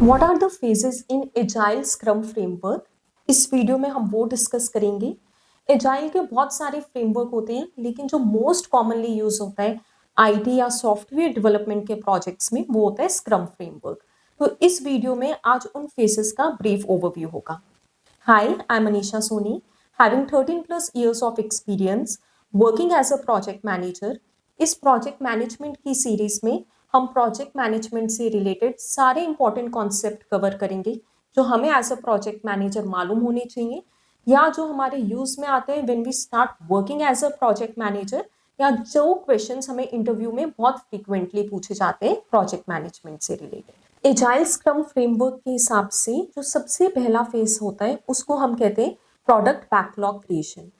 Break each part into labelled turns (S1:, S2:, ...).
S1: What are the phases in Agile Scrum framework? इस video में हम वो डिस्कस करेंगे। एजाइल के बहुत सारे फ्रेमवर्क होते हैं, लेकिन जो मोस्ट कॉमनली यूज होता है आईटी या सॉफ्टवेयर डेवलपमेंट के प्रोजेक्ट्स में वो होता है स्क्रम फ्रेमवर्क। तो इस वीडियो में आज उन फेजेस का ब्रीफ ओवरव्यू होगा। Hi, I'm Anisha Soni, having 13 plus years of experience working as a project manager। इस प्रोजेक्ट मैनेजमेंट की सीरीज में हम प्रोजेक्ट मैनेजमेंट से रिलेटेड सारे इंपॉर्टेंट कॉन्सेप्ट कवर करेंगे जो हमें एज अ प्रोजेक्ट मैनेजर मालूम होने चाहिए या जो हमारे यूज में आते हैं when we start working as a project manager, या जो क्वेश्चंस हमें इंटरव्यू में बहुत फ्रीक्वेंटली पूछे जाते हैं प्रोजेक्ट मैनेजमेंट से रिलेटेड। एजाइल स्क्रम फ्रेमवर्क के हिसाब से जो सबसे पहला फेज होता है उसको हम कहते हैं प्रोडक्ट बैकलॉग क्रिएशन।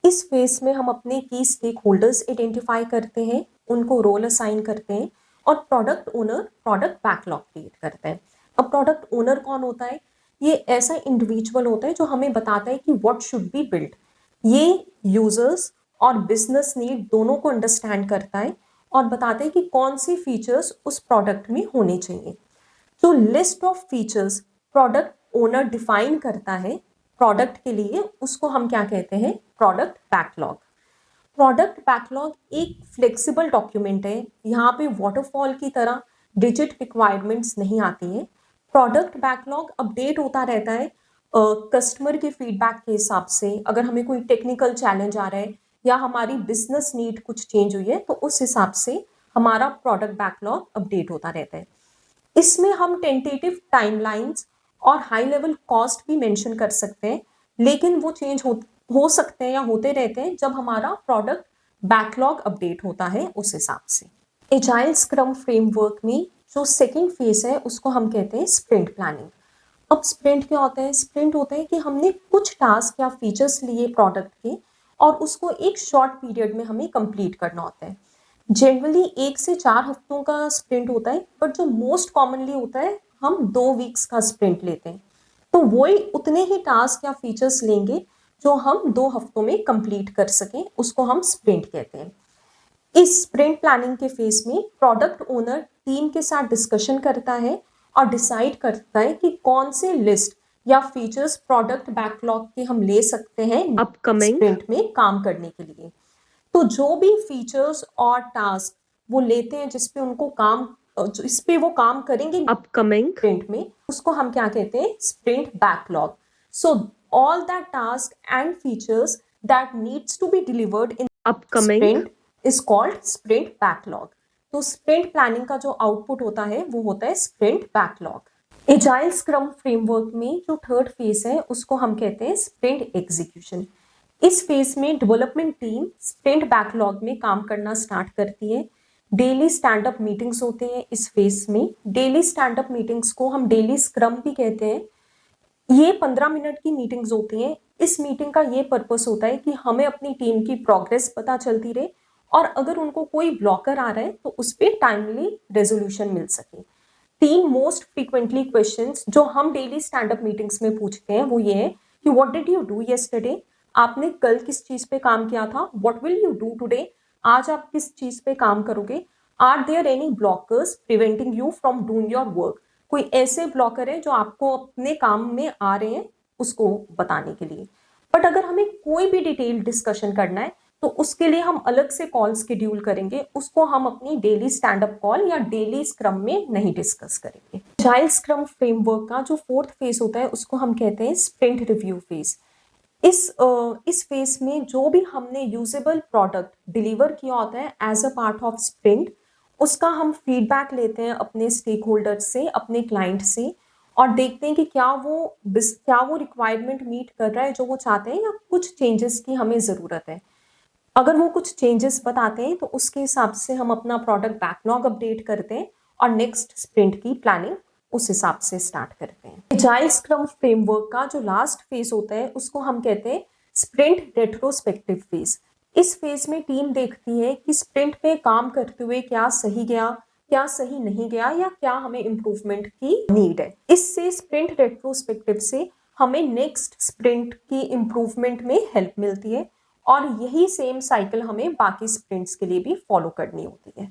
S1: इस फेज में हम अपने की स्टेक होल्डर्स आइडेंटिफाई करते हैं, उनको रोल असाइन करते हैं और product owner product backlog create करते हैं। अब प्रोडक्ट ओनर कौन होता है? ये ऐसा इंडिविजुअल होता है जो हमें बताता है कि व्हाट शुड बी बिल्ड। ये यूजर्स और बिजनेस नीड दोनों को अंडरस्टैंड करता है और बताता है कि कौन सी फीचर्स उस प्रोडक्ट में होने चाहिए। जो list of features product owner define करता है प्रोडक्ट के लिए, उसको हम क्या कहते हैं? Product backlog. प्रोडक्ट बैकलॉग एक फ्लेक्सिबल डॉक्यूमेंट है। यहाँ पे वाटरफॉल की तरह डिजिट रिक्वायरमेंट्स नहीं आती हैं। प्रोडक्ट बैकलॉग अपडेट होता रहता है कस्टमर के फीडबैक के हिसाब से। अगर हमें कोई टेक्निकल चैलेंज आ रहा है या हमारी बिजनेस नीड कुछ चेंज हुई है तो उस हिसाब से हमारा प्रोडक्ट बैकलॉग अपडेट होता रहता है। इसमें हम टेंटेटिव टाइमलाइंस और हाई लेवल कॉस्ट भी मेंशन कर सकते हैं, लेकिन वो चेंज हो सकते हैं या होते रहते हैं जब हमारा प्रोडक्ट बैकलॉग अपडेट होता है उस हिसाब से। एजाइल स्क्रम फ्रेमवर्क में जो सेकेंड फेज है उसको हम कहते हैं स्प्रिंट प्लानिंग। अब स्प्रिंट क्या होता है? स्प्रिंट होता है कि हमने कुछ टास्क या फीचर्स लिए प्रोडक्ट के और उसको एक शॉर्ट पीरियड में हमें कंप्लीट करना होता है। जनरली 1 से 4 हफ्तों का स्प्रिंट होता है, बट जो मोस्ट कॉमनली होता है हम 2 वीक्स का स्प्रिंट लेते हैं। तो वही उतने ही टास्क या फीचर्स लेंगे जो हम 2 हफ्तों में कंप्लीट कर सकें, उसको हम स्प्रिंट कहते हैं। इस स्प्रिंट प्लानिंग के फेज में प्रोडक्ट ओनर टीम के साथ डिस्कशन करता है और डिसाइड करता है कि कौन से लिस्ट या फीचर्स प्रोडक्ट बैकलॉग के हम ले सकते हैं अपकमिंग स्प्रिंट में काम करने के लिए। तो जो भी फीचर्स और टास्क वो लेते हैं जिस पे उनको काम इस पे वो काम करेंगे अपकमिंग स्प्रिंट में, उसको हम क्या कहते हैं? Sprint backlog. So all that task and features that needs to be delivered in upcoming sprint is called sprint backlog. तो स्प्रिंट प्लानिंग का जो आउटपुट होता है वो होता है sprint backlog. Agile scrum framework में जो थर्ड फेज है उसको हम कहते हैं स्प्रिंट एग्जीक्यूशन। इस फेज में डेवलपमेंट टीम स्प्रिंट बैकलॉग में काम करना स्टार्ट करती है। डेली स्टैंड अप मीटिंग्स होते हैं इस फेज में। डेली स्टैंड अप मीटिंग्स को हम डेली स्क्रम भी कहते हैं। ये 15 मिनट की मीटिंग्स होती हैं। इस मीटिंग का ये पर्पस होता है कि हमें अपनी टीम की प्रोग्रेस पता चलती रहे और अगर उनको कोई ब्लॉकर आ रहा है तो उस पर टाइमली रेजोल्यूशन मिल सके। 3 मोस्ट फ्रीक्वेंटली क्वेश्चंस जो हम डेली स्टैंड अप मीटिंग्स में पूछते हैं वो ये है कि what did you do yesterday? आपने कल किस चीज पे काम किया था? What will you do today? आज आप किस चीज पे काम करोगे? Are there any blockers preventing you from doing your work? कोई ऐसे ब्लॉकर है जो आपको अपने काम में आ रहे हैं उसको बताने के लिए। बट अगर हमें कोई भी डिटेल डिस्कशन करना है तो उसके लिए हम अलग से कॉल शेड्यूल करेंगे, उसको हम अपनी डेली स्टैंड अप कॉल या डेली स्क्रम में नहीं डिस्कस करेंगे। एजाइल स्क्रम फ्रेमवर्क का जो फोर्थ फेज होता है उसको हम कहते हैं स्प्रिंट रिव्यू फेज। इस फेज में जो भी हमने यूजेबल प्रोडक्ट डिलीवर किया होता है as a part of sprint, उसका हम फीडबैक लेते हैं अपने स्टेक होल्डर से, अपने क्लाइंट से, और देखते हैं कि क्या वो रिक्वायरमेंट मीट कर रहा है जो वो चाहते हैं या कुछ चेंजेस की हमें ज़रूरत है। अगर वो कुछ चेंजेस बताते हैं तो उसके हिसाब से हम अपना प्रोडक्ट बैकलॉग अपडेट करते हैं और नेक्स्ट स्प्रिंट की प्लानिंग उस हिसाब से स्टार्ट करते हैं। एजाइल स्क्रम फ्रेमवर्क का जो लास्ट फेज होता है उसको हम कहते हैं स्प्रिंट रेट्रोस्पेक्टिव फेज। इस फेज में टीम देखती है कि स्प्रिंट पे काम करते हुए क्या सही गया, क्या सही नहीं गया, या क्या हमें इम्प्रूवमेंट की नीड है। इससे स्प्रिंट रेट्रोस्पेक्टिव से हमें नेक्स्ट स्प्रिंट की इम्प्रूवमेंट में हेल्प मिलती है और यही सेम साइकिल हमें बाकी स्प्रिंट्स के लिए भी फॉलो करनी होती है।